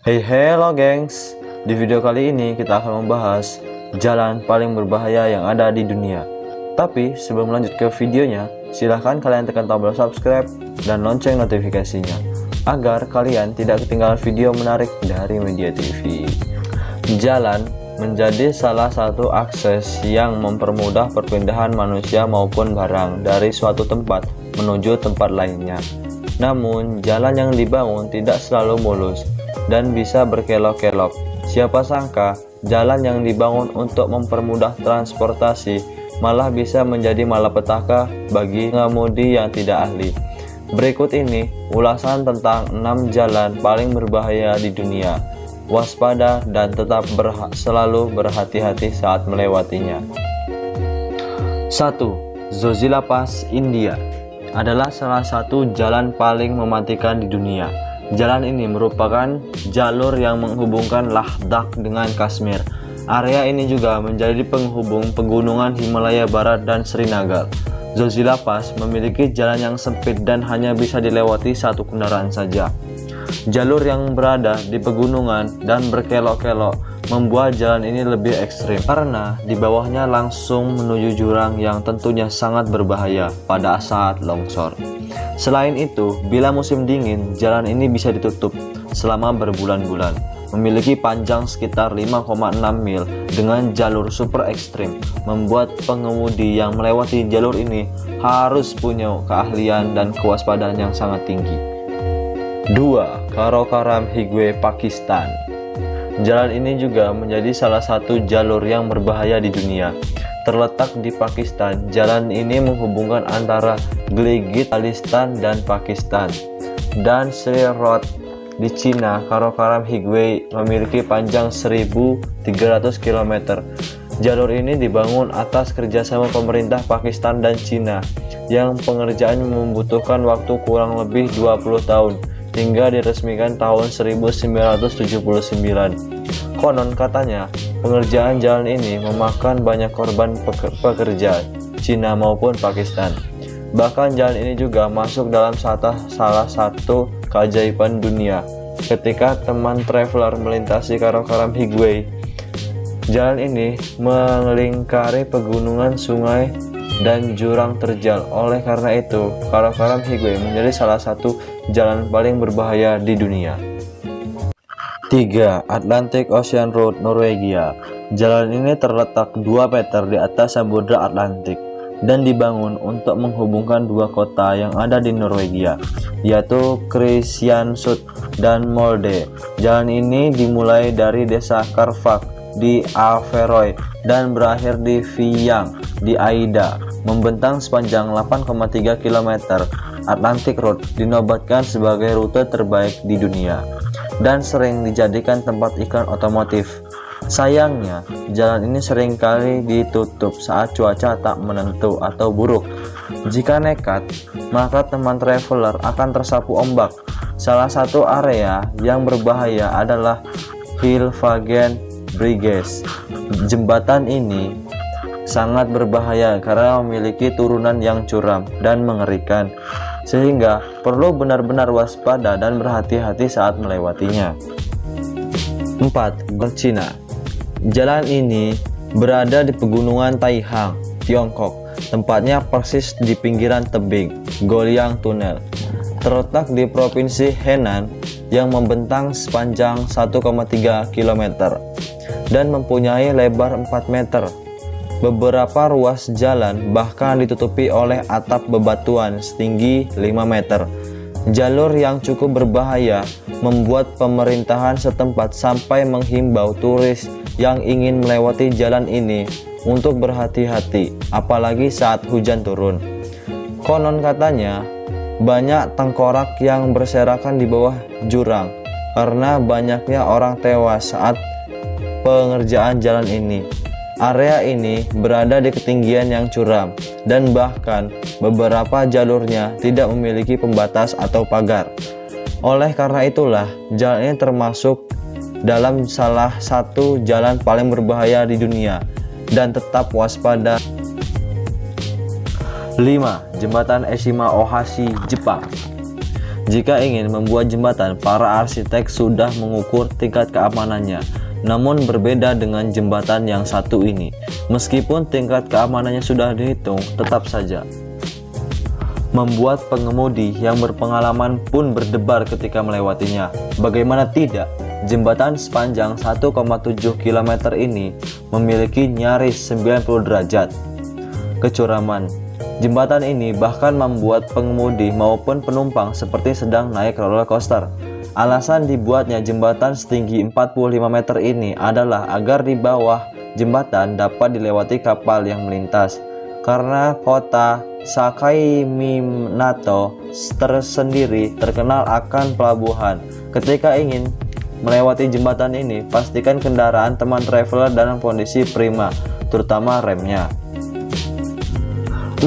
Hey hello gengs. Di video kali ini kita akan membahas jalan paling berbahaya yang ada di dunia. Tapi sebelum lanjut ke videonya, silahkan kalian tekan tombol subscribe dan lonceng notifikasinya agar kalian tidak ketinggalan video menarik dari Media TV. Jalan menjadi salah satu akses yang mempermudah perpindahan manusia maupun barang dari suatu tempat menuju tempat lainnya. Namun, jalan yang dibangun tidak selalu mulus dan bisa berkelok-kelok. Siapa sangka jalan yang dibangun untuk mempermudah transportasi malah bisa menjadi malapetaka bagi pengemudi yang tidak ahli. Berikut ini ulasan tentang 6 jalan paling berbahaya di dunia. Waspada dan tetap selalu berhati-hati saat melewatinya. 1. Zojila Pass, India adalah salah satu jalan paling mematikan di dunia. Jalan ini merupakan jalur yang menghubungkan Ladakh dengan Kashmir. Area ini juga menjadi penghubung pegunungan Himalaya Barat dan Srinagar. Zojila Pass memiliki jalan yang sempit dan hanya bisa dilewati satu kendaraan saja. Jalur yang berada di pegunungan dan berkelok-kelok membuat jalan ini lebih ekstrim karena di bawahnya langsung menuju jurang yang tentunya sangat berbahaya pada saat longsor. Selain itu, bila musim dingin, jalan ini bisa ditutup selama berbulan-bulan. Memiliki panjang sekitar 5,6 mil dengan jalur super ekstrim, membuat pengemudi yang melewati jalur ini harus punya keahlian dan kewaspadaan yang sangat tinggi. 2. Karakoram Highway, Pakistan. Jalan ini juga menjadi salah satu jalur yang berbahaya di dunia. Terletak di Pakistan, jalan ini menghubungkan antara Gilgit-Baltistan dan Pakistan dan Sri Road di Cina. Karakoram Highway memiliki panjang 1.300 km. Jalur ini dibangun atas kerjasama pemerintah Pakistan dan Cina yang pengerjaannya membutuhkan waktu kurang lebih 20 tahun hingga diresmikan tahun 1979. Konon katanya, pengerjaan jalan ini memakan banyak korban pekerja Cina maupun Pakistan. Bahkan jalan ini juga masuk dalam salah satu keajaiban dunia. Ketika teman traveler melintasi Karakoram Highway, jalan ini melingkari pegunungan, sungai, dan jurang terjal. Oleh karena itu, Karakoram Highway menjadi salah satu jalan paling berbahaya di dunia. 3. Atlantic Ocean Road, Norwegia. Jalan ini terletak 2 meter di atas Samudra Atlantik dan dibangun untuk menghubungkan dua kota yang ada di Norwegia, yaitu Kristiansund dan Molde. Jalan ini dimulai dari desa Karvak di Averøy dan berakhir di Viang di Aida, membentang sepanjang 8,3 km. Atlantic Road dinobatkan sebagai rute terbaik di dunia dan sering dijadikan tempat iklan otomotif. Sayangnya, jalan ini seringkali ditutup saat cuaca tak menentu atau buruk. Jika nekat, maka teman traveler akan tersapu ombak. Salah satu area yang berbahaya adalah Hillvagen Bridge. Jembatan ini sangat berbahaya karena memiliki turunan yang curam dan mengerikan, sehingga perlu benar-benar waspada dan berhati-hati saat melewatinya. 4. Cina. Jalan ini berada di pegunungan Taihang, Tiongkok. Tempatnya persis di pinggiran tebing Goryeo Tunnel. Terletak di Provinsi Henan yang membentang sepanjang 1,3 km dan mempunyai lebar 4 meter. Beberapa ruas jalan bahkan ditutupi oleh atap bebatuan setinggi 5 meter. Jalur yang cukup berbahaya membuat pemerintahan setempat sampai menghimbau turis yang ingin melewati jalan ini untuk berhati-hati, apalagi saat hujan turun. Konon katanya, banyak tengkorak yang berserakan di bawah jurang karena banyaknya orang tewas saat pengerjaan jalan ini. Area ini berada di ketinggian yang curam dan bahkan beberapa jalurnya tidak memiliki pembatas atau pagar. Oleh karena itulah, jalan ini termasuk dalam salah satu jalan paling berbahaya di dunia dan tetap waspada. 5. Jembatan Eshima Ohashi, Jepang. Jika ingin membuat jembatan, para arsitek sudah mengukur tingkat keamanannya. Namun berbeda dengan jembatan yang satu ini. Meskipun tingkat keamanannya sudah dihitung, tetap saja membuat pengemudi yang berpengalaman pun berdebar ketika melewatinya. Bagaimana tidak? Jembatan sepanjang 1,7 km ini memiliki nyaris 90 derajat kecuraman. Jembatan ini bahkan membuat pengemudi maupun penumpang seperti sedang naik roller coaster. Alasan dibuatnya jembatan setinggi 45 meter ini adalah agar di bawah jembatan dapat dilewati kapal yang melintas. Karena kota Sakaiminato tersendiri terkenal akan pelabuhan. Ketika ingin melewati jembatan ini, pastikan kendaraan teman traveler dalam kondisi prima, terutama remnya. 6.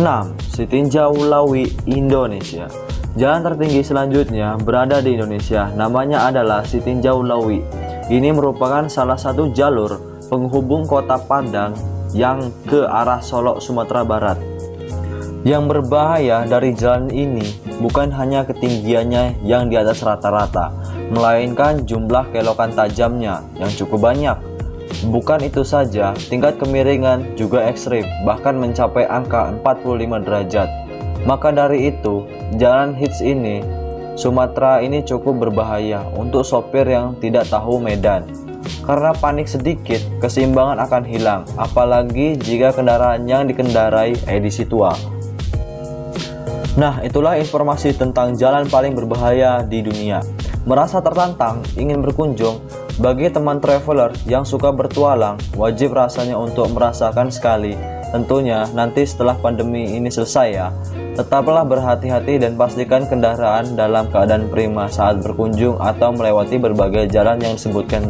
Sitinjau Lawi, Indonesia. Jalan tertinggi selanjutnya berada di Indonesia, namanya adalah Sitinjau Lawi. Ini merupakan salah satu jalur penghubung kota Padang yang ke arah Solok, Sumatera Barat. Yang berbahaya dari jalan ini bukan hanya ketinggiannya yang di atas rata-rata, melainkan jumlah kelokan tajamnya yang cukup banyak. Bukan itu saja, tingkat kemiringan juga ekstrim, bahkan mencapai angka 45 derajat. Maka dari itu, jalan hits ini, Sumatera ini cukup berbahaya untuk sopir yang tidak tahu medan. Karena panik sedikit, keseimbangan akan hilang, apalagi jika kendaraan yang dikendarai edisi tua. Nah, itulah informasi tentang jalan paling berbahaya di dunia. Merasa tertantang ingin berkunjung? Bagi teman traveler yang suka bertualang, wajib rasanya untuk merasakan sekali. Tentunya nanti setelah pandemi ini selesai ya. Tetaplah berhati-hati dan pastikan kendaraan dalam keadaan prima saat berkunjung atau melewati berbagai jalan yang disebutkan